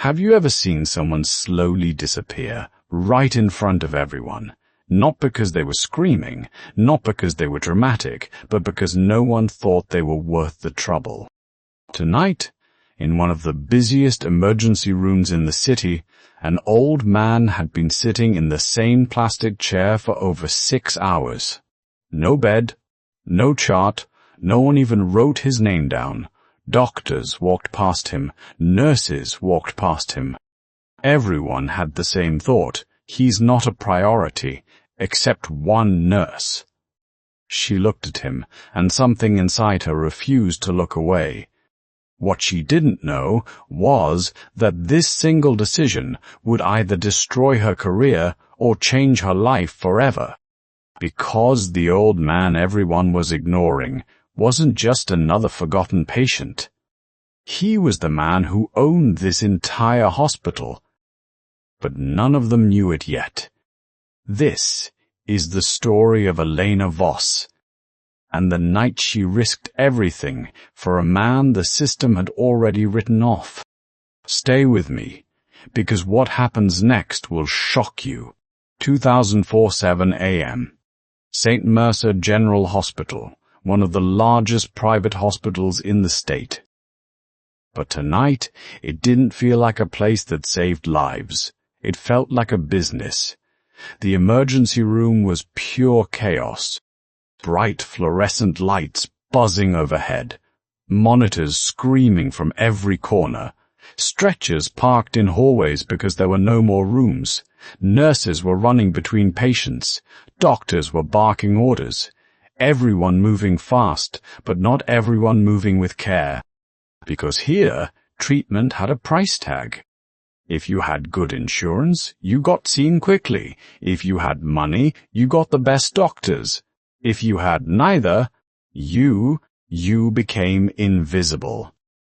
Have you ever seen someone slowly disappear right in front of everyone? Not because they were screaming, not because they were dramatic, but because no one thought they were worth the trouble. Tonight, in one of the busiest emergency rooms in the city, an old man had been sitting in the same plastic chair for over 6 hours. No bed, no chart, no one even wrote his name down. Doctors walked past him, nurses walked past him. Everyone had the same thought: he's not a priority, except one nurse. She looked at him, and something inside her refused to look away. What she didn't know was that this single decision would either destroy her career or change her life forever. Because the old man everyone was ignoring wasn't just another forgotten patient. He was the man who owned this entire hospital. But none of them knew it yet. This is the story of Elena Voss, and the night she risked everything for a man the system had already written off. Stay with me, because what happens next will shock you. 2004 7 a.m. St. Mercer General Hospital, one of the largest private hospitals in the state. But tonight, it didn't feel like a place that saved lives. It felt like a business. The emergency room was pure chaos. Bright fluorescent lights buzzing overhead, monitors screaming from every corner, stretchers parked in hallways because there were no more rooms, nurses were running between patients, doctors were barking orders, everyone moving fast, but not everyone moving with care. Because here, treatment had a price tag. If you had good insurance, you got seen quickly. If you had money, you got the best doctors. If you had neither, you became invisible.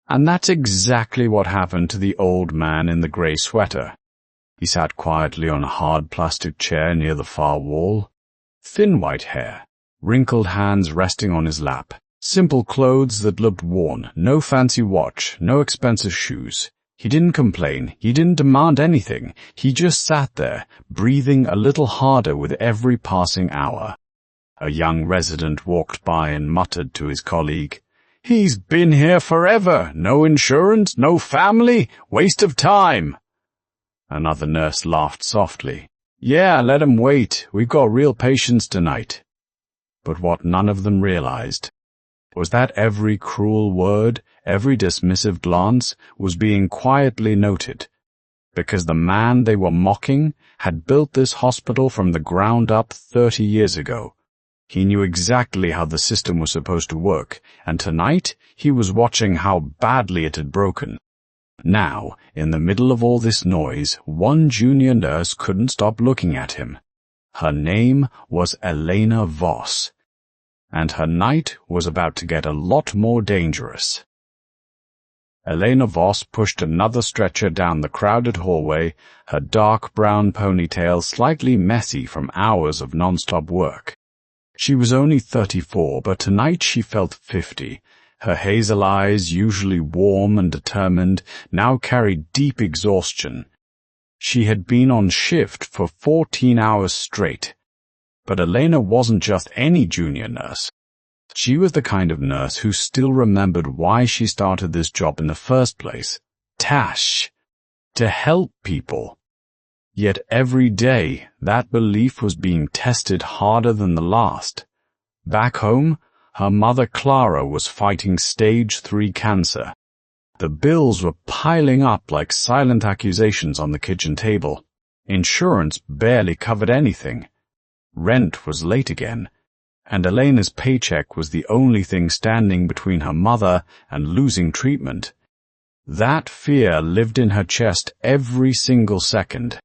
And that's exactly what happened to the old man in the grey sweater. He sat quietly on a hard plastic chair near the far wall. Thin white hair, wrinkled hands resting on his lap, simple clothes that looked worn, no fancy watch, no expensive shoes. He didn't complain, he didn't demand anything, he just sat there, breathing a little harder with every passing hour. A young resident walked by and muttered to his colleague, "He's been here forever, no insurance, no family, waste of time." Another nurse laughed softly. "Yeah, let him wait, we've got real patients tonight." But what none of them realized was that every cruel word, every dismissive glance was being quietly noted, because the man they were mocking had built this hospital from the ground up 30 years ago. He knew exactly how the system was supposed to work, and tonight he was watching how badly it had broken. Now, in the middle of all this noise, one junior nurse couldn't stop looking at him. Her name was Elena Voss, and her night was about to get a lot more dangerous. Elena Voss pushed another stretcher down the crowded hallway, her dark brown ponytail slightly messy from hours of non-stop work. She was only 34, but tonight she felt 50. Her hazel eyes, usually warm and determined, now carried deep exhaustion. She had been on shift for 14 hours straight. But Elena wasn't just any junior nurse. She was the kind of nurse who still remembered why she started this job in the first place. TASH. To help people. Yet every day, that belief was being tested harder than the last. Back home, her mother Clara was fighting stage 3 cancer. The bills were piling up like silent accusations on the kitchen table. Insurance barely covered anything. Rent was late again, and Elena's paycheck was the only thing standing between her mother and losing treatment. That fear lived in her chest every single second.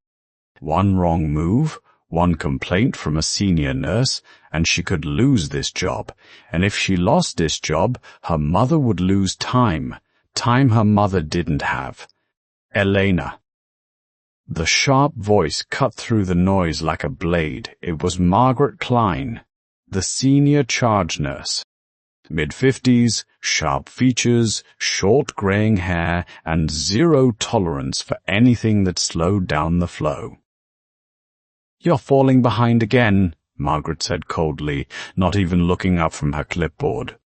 One wrong move, one complaint from a senior nurse, and she could lose this job. And if she lost this job, her mother would lose time her mother didn't have. Elena. The sharp voice cut through the noise like a blade. It was Margaret Klein, the senior charge nurse. Mid-50s, sharp features, short graying hair, and zero tolerance for anything that slowed down the flow. "You're falling behind again," Margaret said coldly, not even looking up from her clipboard.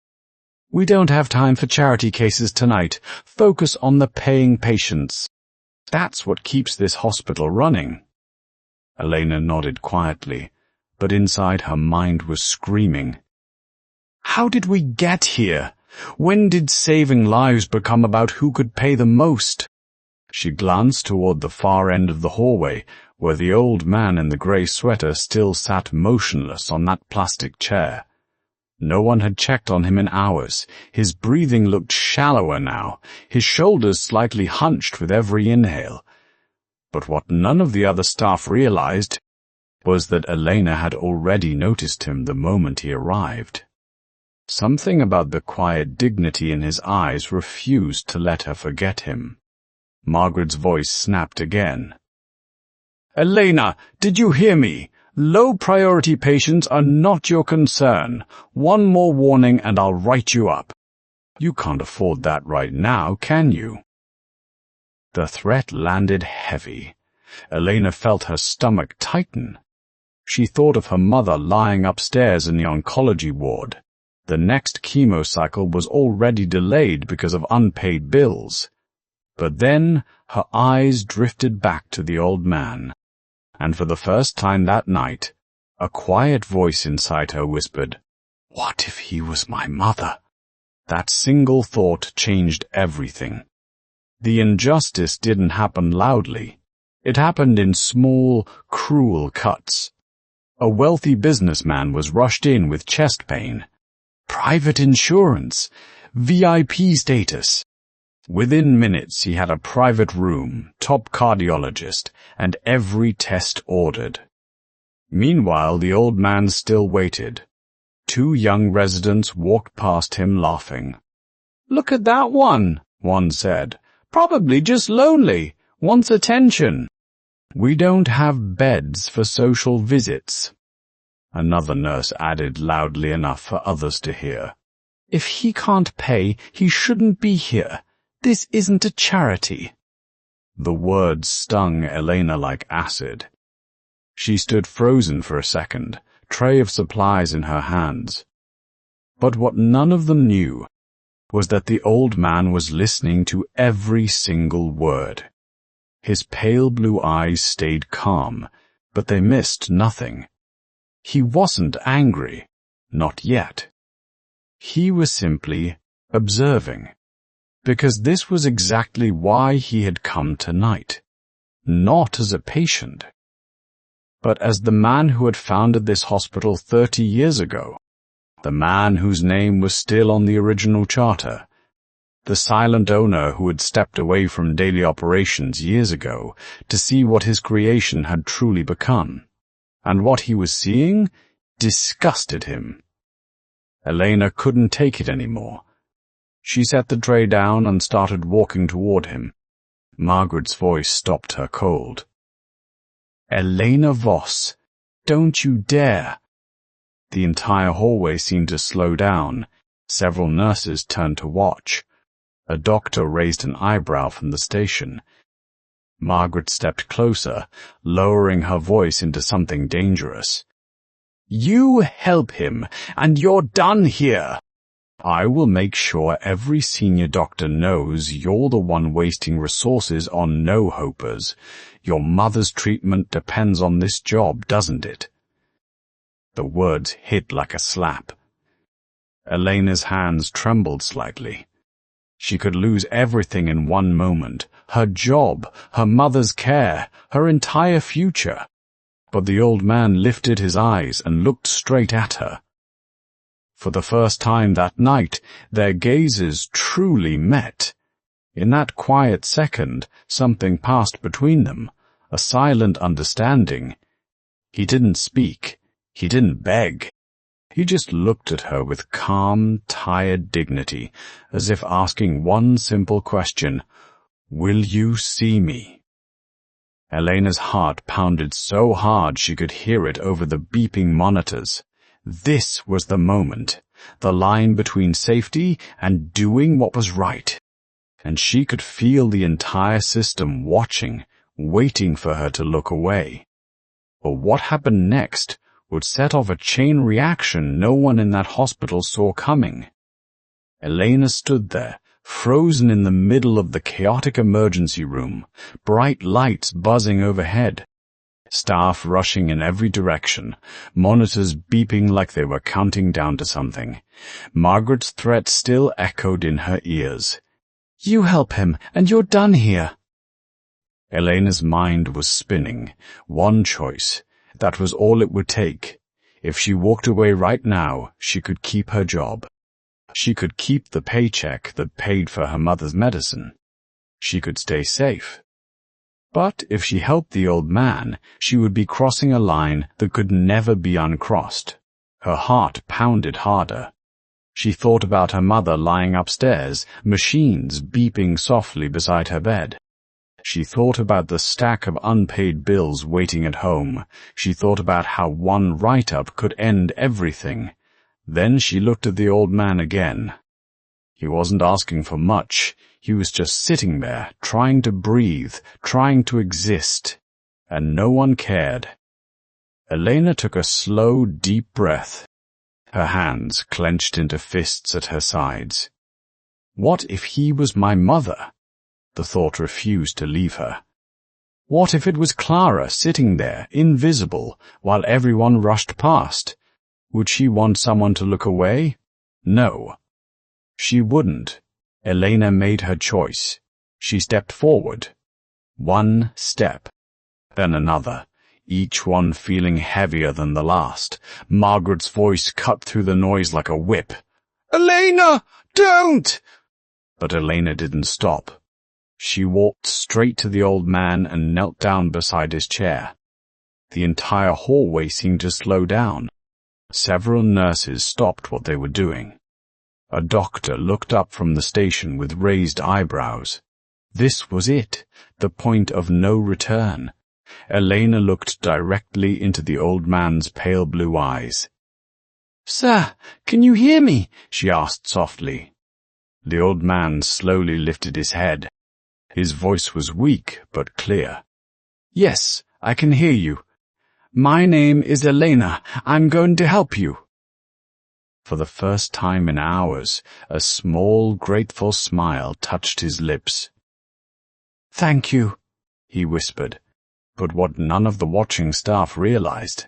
"We don't have time for charity cases tonight. Focus on the paying patients. That's what keeps this hospital running." Elena nodded quietly, but inside her mind was screaming. How did we get here? When did saving lives become about who could pay the most? She glanced toward the far end of the hallway, where the old man in the grey sweater still sat motionless on that plastic chair. No one had checked on him in hours. His breathing looked shallower now, his shoulders slightly hunched with every inhale. But what none of the other staff realized was that Elena had already noticed him the moment he arrived. Something about the quiet dignity in his eyes refused to let her forget him. Margaret's voice snapped again. "Elena, did you hear me? Low-priority patients are not your concern. One more warning and I'll write you up. You can't afford that right now, can you?" The threat landed heavy. Elena felt her stomach tighten. She thought of her mother lying upstairs in the oncology ward. The next chemo cycle was already delayed because of unpaid bills. But then her eyes drifted back to the old man, and for the first time that night, a quiet voice inside her whispered, "What if he was my mother?" That single thought changed everything. The injustice didn't happen loudly. It happened in small, cruel cuts. A wealthy businessman was rushed in with chest pain. Private insurance, VIP status. Within minutes he had a private room, top cardiologist, and every test ordered. Meanwhile, the old man still waited. Two young residents walked past him laughing. "Look at that one," one said. "Probably just lonely, wants attention." "We don't have beds for social visits," another nurse added loudly enough for others to hear. "If he can't pay, he shouldn't be here. This isn't a charity." The words stung Elena like acid. She stood frozen for a second, tray of supplies in her hands. But what none of them knew was that the old man was listening to every single word. His pale blue eyes stayed calm, but they missed nothing. He wasn't angry, not yet. He was simply observing, because this was exactly why he had come tonight, not as a patient, but as the man who had founded this hospital 30 years ago, the man whose name was still on the original charter, the silent owner who had stepped away from daily operations years ago to see what his creation had truly become. And what he was seeing disgusted him. Elena couldn't take it anymore. She set the tray down and started walking toward him. Margaret's voice stopped her cold. "Elena Voss, don't you dare!" The entire hallway seemed to slow down. Several nurses turned to watch. A doctor raised an eyebrow from the station. Margaret stepped closer, lowering her voice into something dangerous. "You help him, and you're done here. I will make sure every senior doctor knows you're the one wasting resources on no-hopers. Your mother's treatment depends on this job, doesn't it?" The words hit like a slap. Elena's hands trembled slightly. She could lose everything in one moment, her job, her mother's care, her entire future. But the old man lifted his eyes and looked straight at her. For the first time that night, their gazes truly met. In that quiet second, something passed between them, a silent understanding. He didn't speak. He didn't beg. He just looked at her with calm, tired dignity, as if asking one simple question, "Will you see me?" Elena's heart pounded so hard she could hear it over the beeping monitors. This was the moment. the line between safety and doing what was right. And she could feel the entire system watching, waiting for her to look away. But what happened next would set off a chain reaction no one in that hospital saw coming. Elena stood there, frozen in the middle of the chaotic emergency room, bright lights buzzing overhead, staff rushing in every direction, monitors beeping like they were counting down to something. Margaret's threat still echoed in her ears. "You help him, and you're done here." Elena's mind was spinning. One choice. That was all it would take. If she walked away right now, she could keep her job. She could keep the paycheck that paid for her mother's medicine. She could stay safe. But if she helped the old man, she would be crossing a line that could never be uncrossed. Her heart pounded harder. She thought about her mother lying upstairs, machines beeping softly beside her bed. She thought about the stack of unpaid bills waiting at home. She thought about how one write-up could end everything. Then she looked at the old man again. He wasn't asking for much. He was just sitting there, trying to breathe, trying to exist. And no one cared. Elena took a slow, deep breath. Her hands clenched into fists at her sides. What if he was my mother? The thought refused to leave her. What if it was Clara sitting there, invisible, while everyone rushed past? Would she want someone to look away? No. She wouldn't. Elena made her choice. She stepped forward. One step, then another, each one feeling heavier than the last. Margaret's voice cut through the noise like a whip. "Elena, don't!" But Elena didn't stop. She walked straight to the old man and knelt down beside his chair. The entire hallway seemed to slow down. Several nurses stopped what they were doing. A doctor looked up from the station with raised eyebrows. This was it, the point of no return. Elena looked directly into the old man's pale blue eyes. "Sir, can you hear me?" she asked softly. The old man slowly lifted his head. His voice was weak but clear. "Yes, I can hear you. My name is Elena. I'm going to help you." For the first time in hours, a small, grateful smile touched his lips. "Thank you," he whispered. But what none of the watching staff realized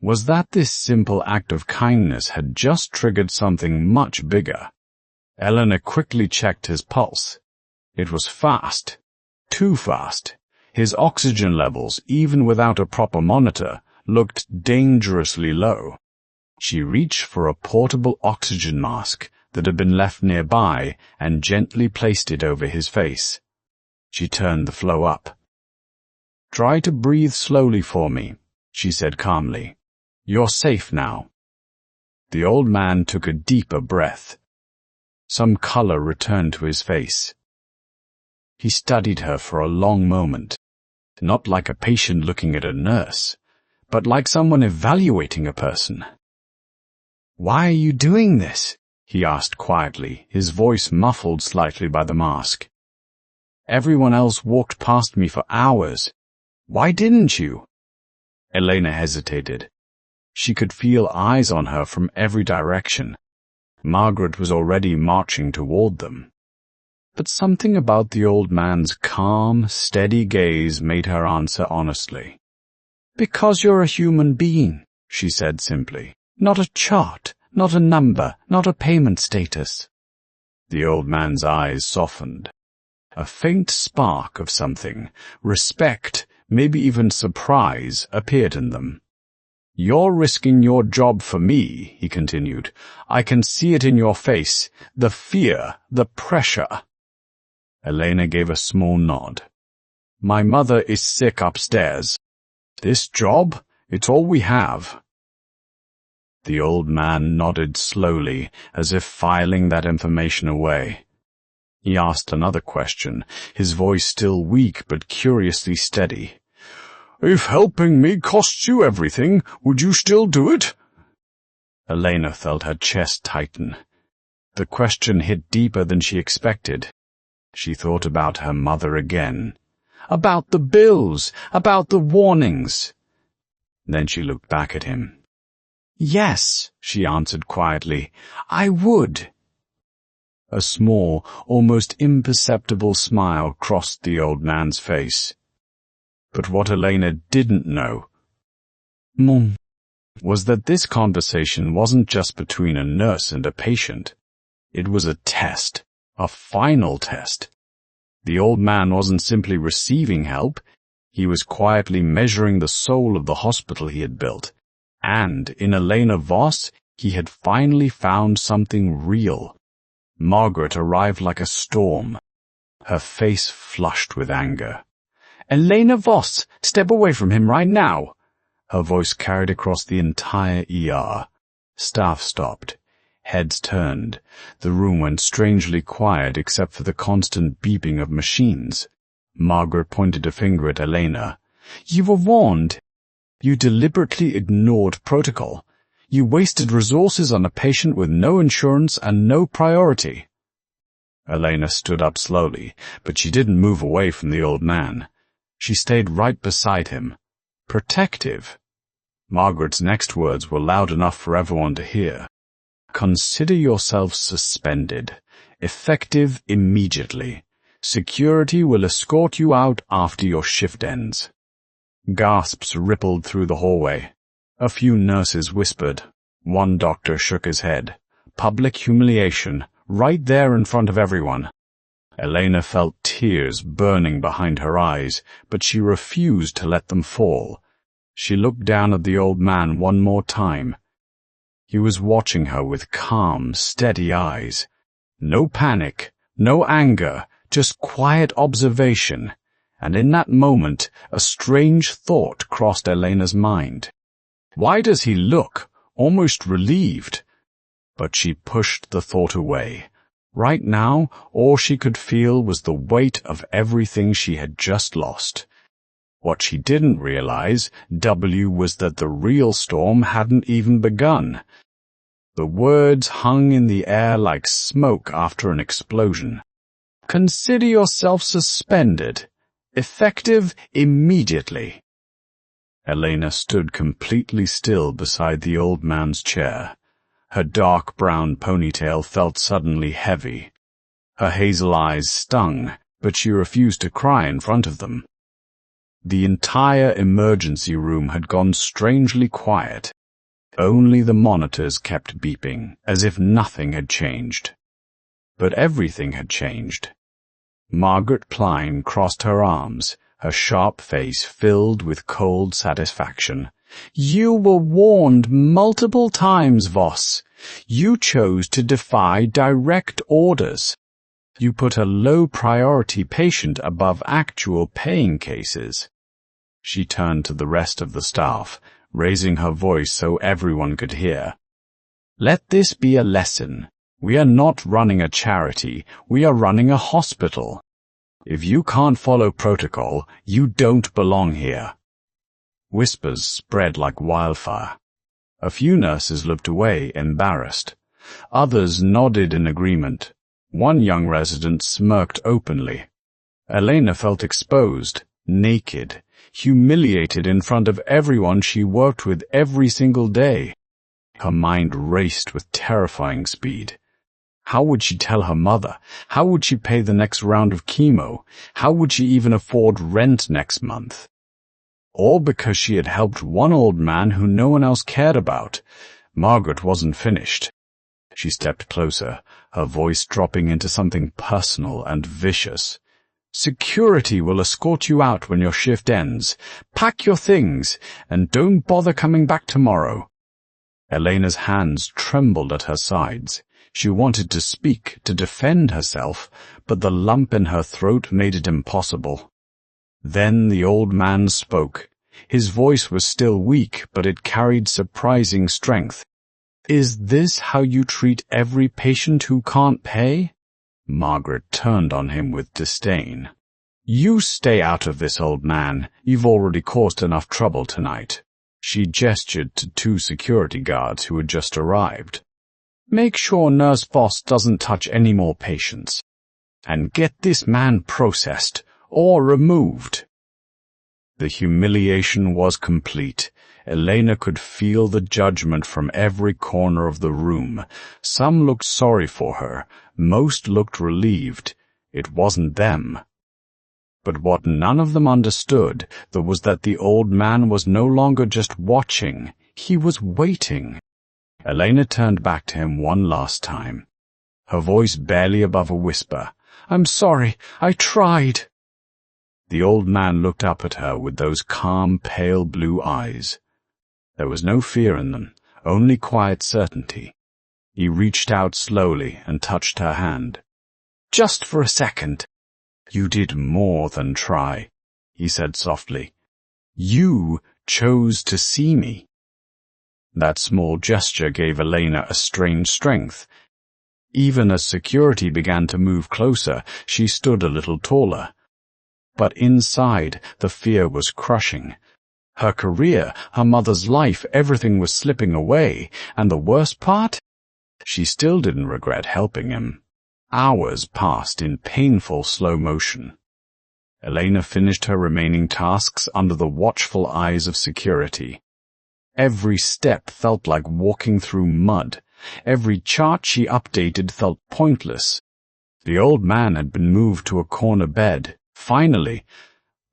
was that this simple act of kindness had just triggered something much bigger. Eleanor quickly checked his pulse. It was fast. Too fast. His oxygen levels, even without a proper monitor, looked dangerously low. She reached for a portable oxygen mask that had been left nearby and gently placed it over his face. She turned the flow up. "Try to breathe slowly for me," she said calmly. "You're safe now." The old man took a deeper breath. Some color returned to his face. He studied her for a long moment, not like a patient looking at a nurse, but like someone evaluating a person. "Why are you doing this?" he asked quietly, his voice muffled slightly by the mask. "Everyone else walked past me for hours. Why didn't you?" Elena hesitated. She could feel eyes on her from every direction. Margaret was already marching toward them. But something about the old man's calm, steady gaze made her answer honestly. "Because you're a human being," she said simply. "Not a chart, not a number, not a payment status." The old man's eyes softened. A faint spark of something, respect, maybe even surprise, appeared in them. "You're risking your job for me," he continued. "I can see it in your face, the fear, the pressure." Elena gave a small nod. "My mother is sick upstairs. This job, it's all we have." The old man nodded slowly, as if filing that information away. He asked another question, his voice still weak but curiously steady. "If helping me costs you everything, would you still do it?" Elena felt her chest tighten. The question hit deeper than she expected. She thought about her mother again. About the bills, about the warnings. Then she looked back at him. "Yes," she answered quietly, "I would." A small, almost imperceptible smile crossed the old man's face. But what Elena didn't know, Mom, was that this conversation wasn't just between a nurse and a patient. It was a test, a final test. The old man wasn't simply receiving help, he was quietly measuring the soul of the hospital he had built. And in Elena Voss, he had finally found something real. Margaret arrived like a storm, her face flushed with anger. "Elena Voss, step away from him right now!" Her voice carried across the entire ER. Staff stopped. Heads turned. The room went strangely quiet except for the constant beeping of machines. Margaret pointed a finger at Elena. "You were warned. You deliberately ignored protocol. You wasted resources on a patient with no insurance and no priority." Elena stood up slowly, but she didn't move away from the old man. She stayed right beside him, protective. Margaret's next words were loud enough for everyone to hear. "Consider yourself suspended, effective immediately. Security will escort you out after your shift ends." Gasps rippled through the hallway. A few nurses whispered. One doctor shook his head. Public humiliation, right there in front of everyone. Elena felt tears burning behind her eyes, but she refused to let them fall. She looked down at the old man one more time. He was watching her with calm, steady eyes. No panic, no anger, just quiet observation. And in that moment, a strange thought crossed Elena's mind. Why does he look almost relieved? But she pushed the thought away. Right now, all she could feel was the weight of everything she had just lost. What she didn't realize, was that the real storm hadn't even begun. The words hung in the air like smoke after an explosion. "Consider yourself suspended. Effective immediately." Elena stood completely still beside the old man's chair. Her dark brown ponytail felt suddenly heavy. Her hazel eyes stung, but she refused to cry in front of them. The entire emergency room had gone strangely quiet. Only the monitors kept beeping, as if nothing had changed. But everything had changed. Margaret Pline crossed her arms, her sharp face filled with cold satisfaction. "You were warned multiple times, Voss. You chose to defy direct orders. You put a low-priority patient above actual paying cases." She turned to the rest of the staff, raising her voice so everyone could hear. "Let this be a lesson. We are not running a charity, we are running a hospital. If you can't follow protocol, you don't belong here." Whispers spread like wildfire. A few nurses looked away, embarrassed. Others nodded in agreement. One young resident smirked openly. Elena felt exposed, naked, humiliated in front of everyone she worked with every single day. Her mind raced with terrifying speed. How would she tell her mother? How would she pay the next round of chemo? How would she even afford rent next month? All because she had helped one old man who no one else cared about. Margaret wasn't finished. She stepped closer, her voice dropping into something personal and vicious. "Security will escort you out when your shift ends. Pack your things, and don't bother coming back tomorrow." Elena's hands trembled at her sides. She wanted to speak, to defend herself, but the lump in her throat made it impossible. Then the old man spoke. His voice was still weak, but it carried surprising strength. "Is this how you treat every patient who can't pay?" Margaret turned on him with disdain. "You stay out of this, old man. You've already caused enough trouble tonight." She gestured to two security guards who had just arrived. "Make sure Nurse Voss doesn't touch any more patients. And get this man processed or removed." The humiliation was complete. Elena could feel the judgment from every corner of the room. Some looked sorry for her. Most looked relieved. It wasn't them. But what none of them understood was that the old man was no longer just watching. He was waiting. Elena turned back to him one last time, her voice barely above a whisper. "I'm sorry. I tried." The old man looked up at her with those calm, pale blue eyes. There was no fear in them, only quiet certainty. He reached out slowly and touched her hand. "Just for a second." "You did more than try," he said softly. "You chose to see me." That small gesture gave Elena a strange strength. Even as security began to move closer, she stood a little taller. But inside, the fear was crushing. Her career, her mother's life, everything was slipping away, and the worst part? She still didn't regret helping him. Hours passed in painful slow motion. Elena finished her remaining tasks under the watchful eyes of security. Every step felt like walking through mud. Every chart she updated felt pointless. The old man had been moved to a corner bed, finally,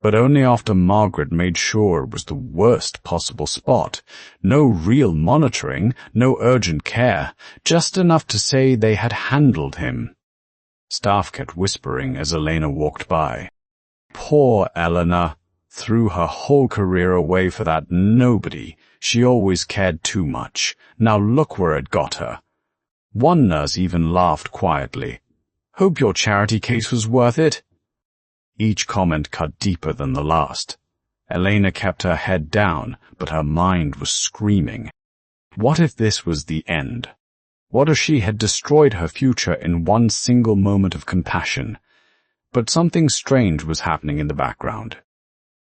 but only after Margaret made sure it was the worst possible spot. No real monitoring, no urgent care, just enough to say they had handled him. Staff kept whispering as Elena walked by. Poor Eleanor, threw her whole career away for that nobody. She always cared too much. Now look where it got her. One nurse even laughed quietly. "Hope your charity case was worth it." Each comment cut deeper than the last. Elena kept her head down, but her mind was screaming. What if this was the end? What if she had destroyed her future in one single moment of compassion? But something strange was happening in the background.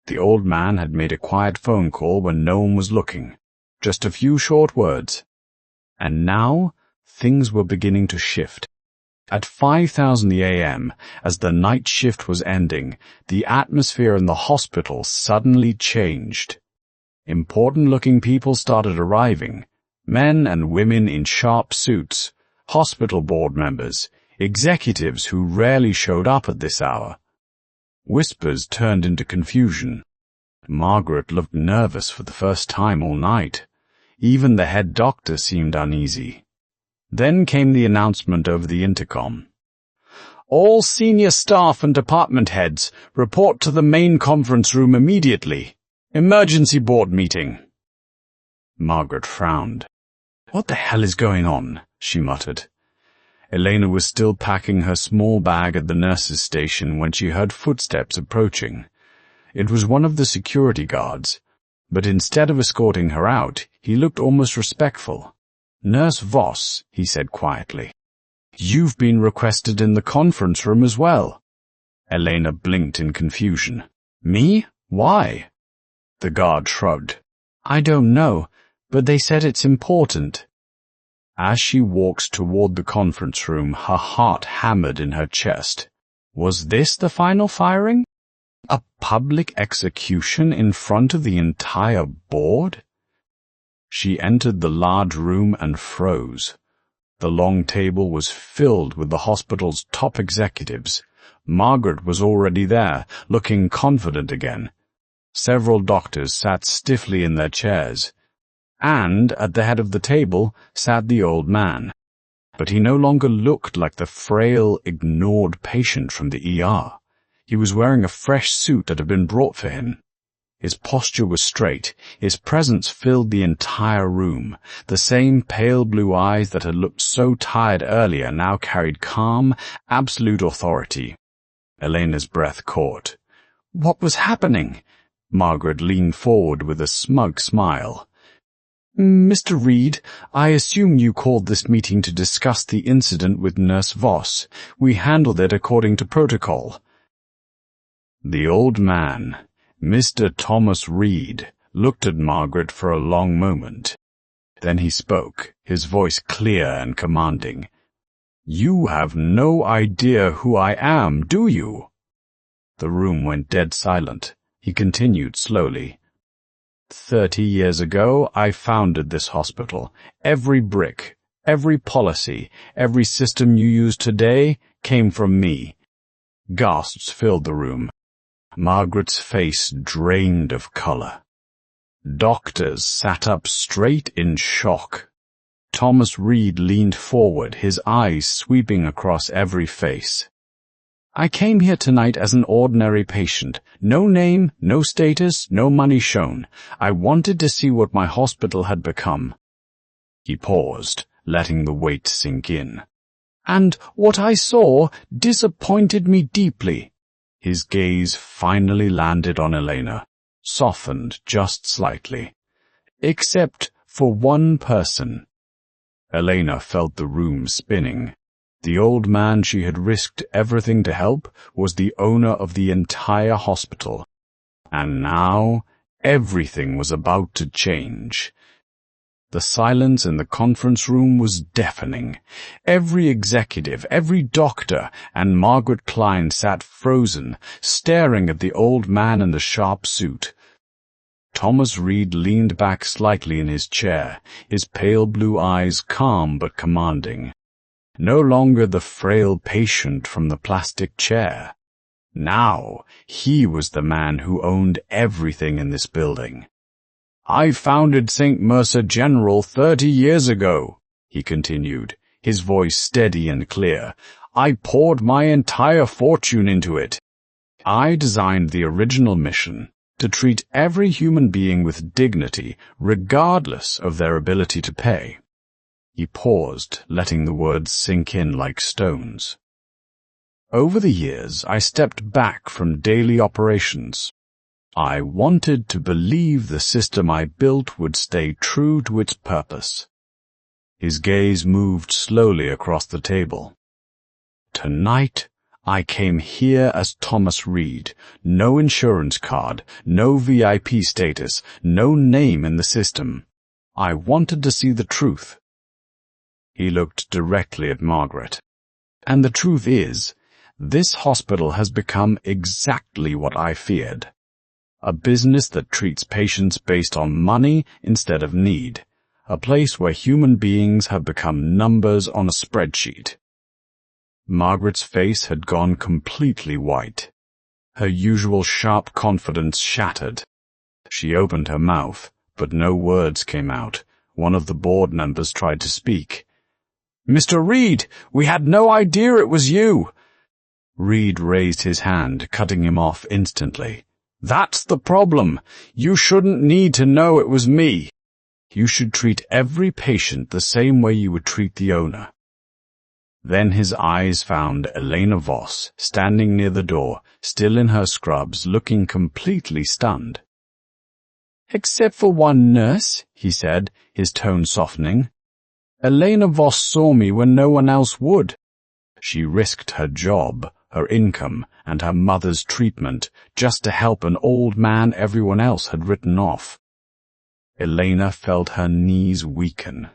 The old man had made a quiet phone call when no one was looking. Just a few short words. And now, things were beginning to shift. At 5:000 a.m., as the night shift was ending, the atmosphere in the hospital suddenly changed. Important-looking people started arriving. Men and women in sharp suits, hospital board members, executives who rarely showed up at this hour. Whispers turned into confusion. Margaret looked nervous for the first time all night. Even the head doctor seemed uneasy. Then came the announcement over the intercom. "All senior staff and department heads report to the main conference room immediately. Emergency board meeting." Margaret frowned. "What the hell is going on?" she muttered. Elena was still packing her small bag at the nurse's station when she heard footsteps approaching. It was one of the security guards, but instead of escorting her out, he looked almost respectful. "Nurse Voss," he said quietly. "You've been requested in the conference room as well." Elena blinked in confusion. "Me? Why?" The guard shrugged. "I don't know, but they said it's important." As she walked toward the conference room, her heart hammered in her chest. Was this the final firing? A public execution in front of the entire board? She entered the large room and froze. The long table was filled with the hospital's top executives. Margaret was already there, looking confident again. Several doctors sat stiffly in their chairs. And at the head of the table sat the old man. But he no longer looked like the frail, ignored patient from the ER. He was wearing a fresh suit that had been brought for him. His posture was straight. His presence filled the entire room. The same pale blue eyes that had looked so tired earlier now carried calm, absolute authority. Elena's breath caught. What was happening? Margaret leaned forward with a smug smile. "Mr. Reed, I assume you called this meeting to discuss the incident with Nurse Voss. We handled it according to protocol." The old man, Mr. Thomas Reed, looked at Margaret for a long moment. Then he spoke, his voice clear and commanding. "You have no idea who I am, do you?" The room went dead silent. He continued slowly. 30 years ago, I founded this hospital. Every brick, every policy, every system you use today came from me. Gasps filled the room. Margaret's face drained of color. Doctors sat up straight in shock. Thomas Reed leaned forward, his eyes sweeping across every face. "I came here tonight as an ordinary patient. No name, no status, no money shown. I wanted to see what my hospital had become." He paused, letting the weight sink in. "And what I saw disappointed me deeply." His gaze finally landed on Elena, softened just slightly. "Except for one person." Elena felt the room spinning. The old man she had risked everything to help was the owner of the entire hospital. And now, everything was about to change. The silence in the conference room was deafening. Every executive, every doctor, and Margaret Klein sat frozen, staring at the old man in the sharp suit. Thomas Reed leaned back slightly in his chair, his pale blue eyes calm but commanding. No longer the frail patient from the plastic chair. Now, he was the man who owned everything in this building. "I founded St. Mercer General 30 years ago," he continued, his voice steady and clear. "I poured my entire fortune into it. I designed the original mission, to treat every human being with dignity, regardless of their ability to pay." He paused, letting the words sink in like stones. "Over the years, I stepped back from daily operations. I wanted to believe the system I built would stay true to its purpose." His gaze moved slowly across the table. "Tonight, I came here as Thomas Reed. No insurance card, no VIP status, no name in the system. I wanted to see the truth." He looked directly at Margaret. "And the truth is, this hospital has become exactly what I feared. A business that treats patients based on money instead of need. A place where human beings have become numbers on a spreadsheet." Margaret's face had gone completely white. Her usual sharp confidence shattered. She opened her mouth, but no words came out. One of the board members tried to speak. "Mr. Reed, we had no idea it was you." Reed raised his hand, cutting him off instantly. "That's the problem. You shouldn't need to know it was me. You should treat every patient the same way you would treat the owner." Then his eyes found Elena Voss, standing near the door, still in her scrubs, looking completely stunned. "Except for one nurse," he said, his tone softening. "Elena Voss saw me when no one else would. She risked her job, her income, and her mother's treatment just to help an old man everyone else had written off." Elena felt her knees weaken.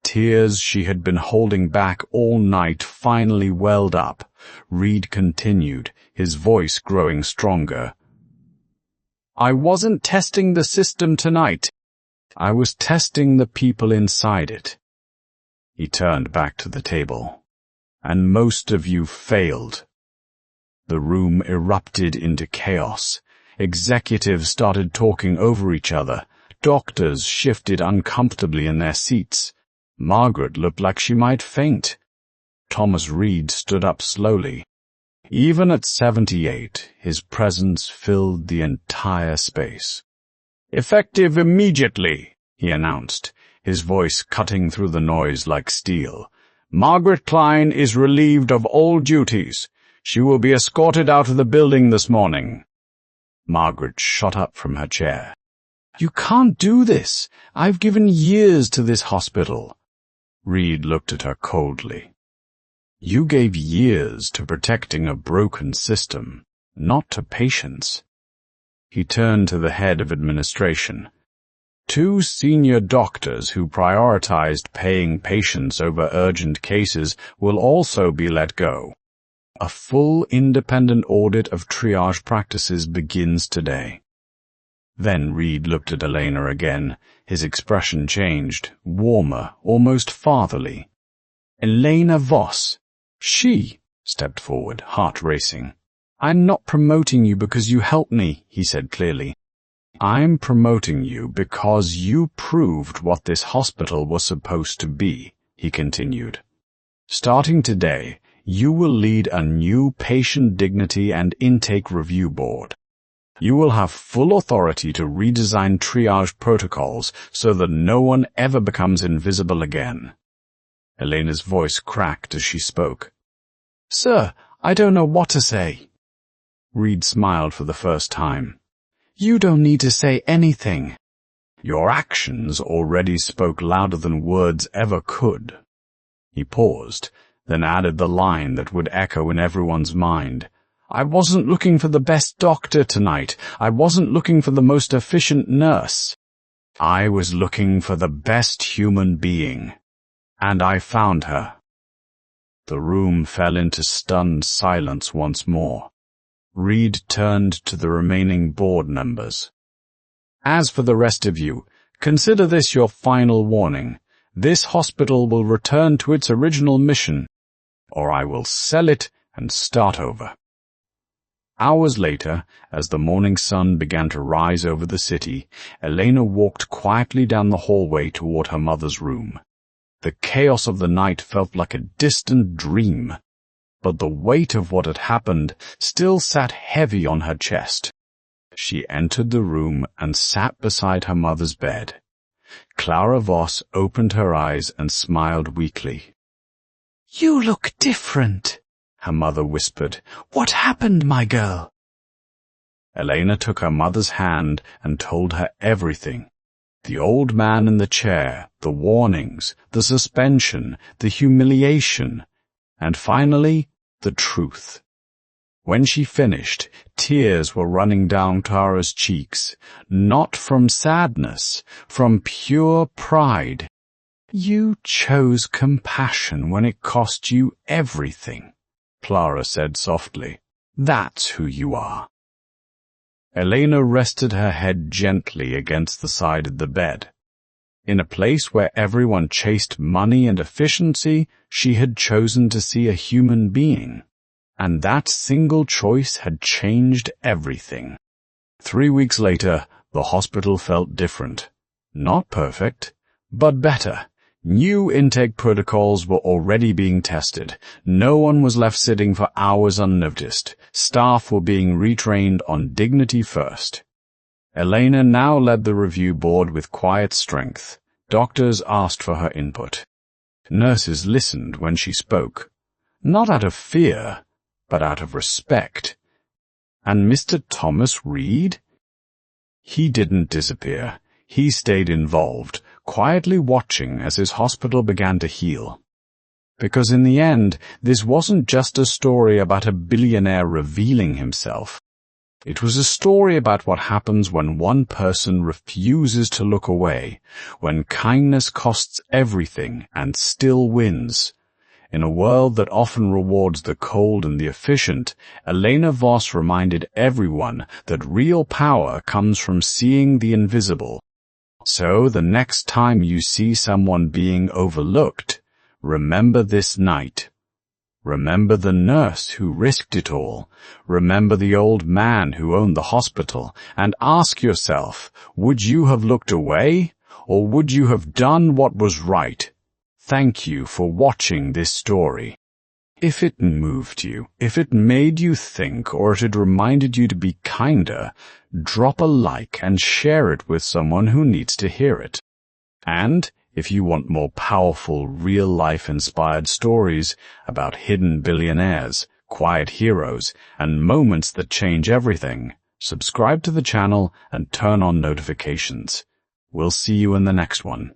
Tears she had been holding back all night finally welled up. Reed continued, his voice growing stronger. "I wasn't testing the system tonight. I was testing the people inside it." He turned back to the table. "And most of you failed." The room erupted into chaos. Executives started talking over each other. Doctors shifted uncomfortably in their seats. Margaret looked like she might faint. Thomas Reed stood up slowly. Even at 78, his presence filled the entire space. "Effective immediately," he announced, his voice cutting through the noise like steel. "Margaret Klein is relieved of all duties. She will be escorted out of the building this morning." Margaret shot up from her chair. "You can't do this. I've given years to this hospital." Reed looked at her coldly. "You gave years to protecting a broken system, not to patients." He turned to the head of administration. 2 senior doctors who prioritized paying patients over urgent cases will also be let go. A full independent audit of triage practices begins today. Then Reed looked at Elena again. His expression changed, warmer, almost fatherly. Elena Voss. She stepped forward, heart racing. I'm not promoting you because you helped me, he said clearly. I'm promoting you because you proved what this hospital was supposed to be, he continued. Starting today, you will lead a new patient dignity and intake review board. You will have full authority to redesign triage protocols so that no one ever becomes invisible again. Elena's voice cracked as she spoke. Sir, I don't know what to say. Reed smiled for the first time. You don't need to say anything. Your actions already spoke louder than words ever could. He paused, then added the line that would echo in everyone's mind. I wasn't looking for the best doctor tonight. I wasn't looking for the most efficient nurse. I was looking for the best human being. And I found her. The room fell into stunned silence once more. Reed turned to the remaining board members. As for the rest of you, consider this your final warning. This hospital will return to its original mission, or I will sell it and start over. Hours later, as the morning sun began to rise over the city, Elena walked quietly down the hallway toward her mother's room. The chaos of the night felt like a distant dream, but the weight of what had happened still sat heavy on her chest. She entered the room and sat beside her mother's bed. Clara Voss opened her eyes and smiled weakly. You look different, her mother whispered. What happened, my girl? Elena took her mother's hand and told her everything. The old man in the chair, the warnings, the suspension, the humiliation, and finally, the truth. When she finished, tears were running down Clara's cheeks, not from sadness, from pure pride. You chose compassion when it cost you everything, Clara said softly. That's who you are. Elena rested her head gently against the side of the bed. In a place where everyone chased money and efficiency, she had chosen to see a human being. And that single choice had changed everything. 3 weeks later, the hospital felt different. Not perfect, but better. New intake protocols were already being tested. No one was left sitting for hours unnoticed. Staff were being retrained on dignity first. Elena now led the review board with quiet strength. Doctors asked for her input. Nurses listened when she spoke, not out of fear, but out of respect. And Mr. Thomas Reed? He didn't disappear. He stayed involved, quietly watching as his hospital began to heal. Because in the end, this wasn't just a story about a billionaire revealing himself. It was a story about what happens when one person refuses to look away, when kindness costs everything and still wins. In a world that often rewards the cold and the efficient, Elena Voss reminded everyone that real power comes from seeing the invisible. So the next time you see someone being overlooked, remember this night. Remember the nurse who risked it all. Remember the old man who owned the hospital, and ask yourself, would you have looked away, or would you have done what was right? Thank you for watching this story. If it moved you, if it made you think, or if it reminded you to be kinder, drop a like and share it with someone who needs to hear it. And if you want more powerful, real-life inspired stories about hidden billionaires, quiet heroes, and moments that change everything, subscribe to the channel and turn on notifications. We'll see you in the next one.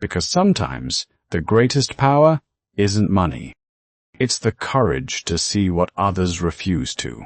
Because sometimes the greatest power isn't money. It's the courage to see what others refuse to.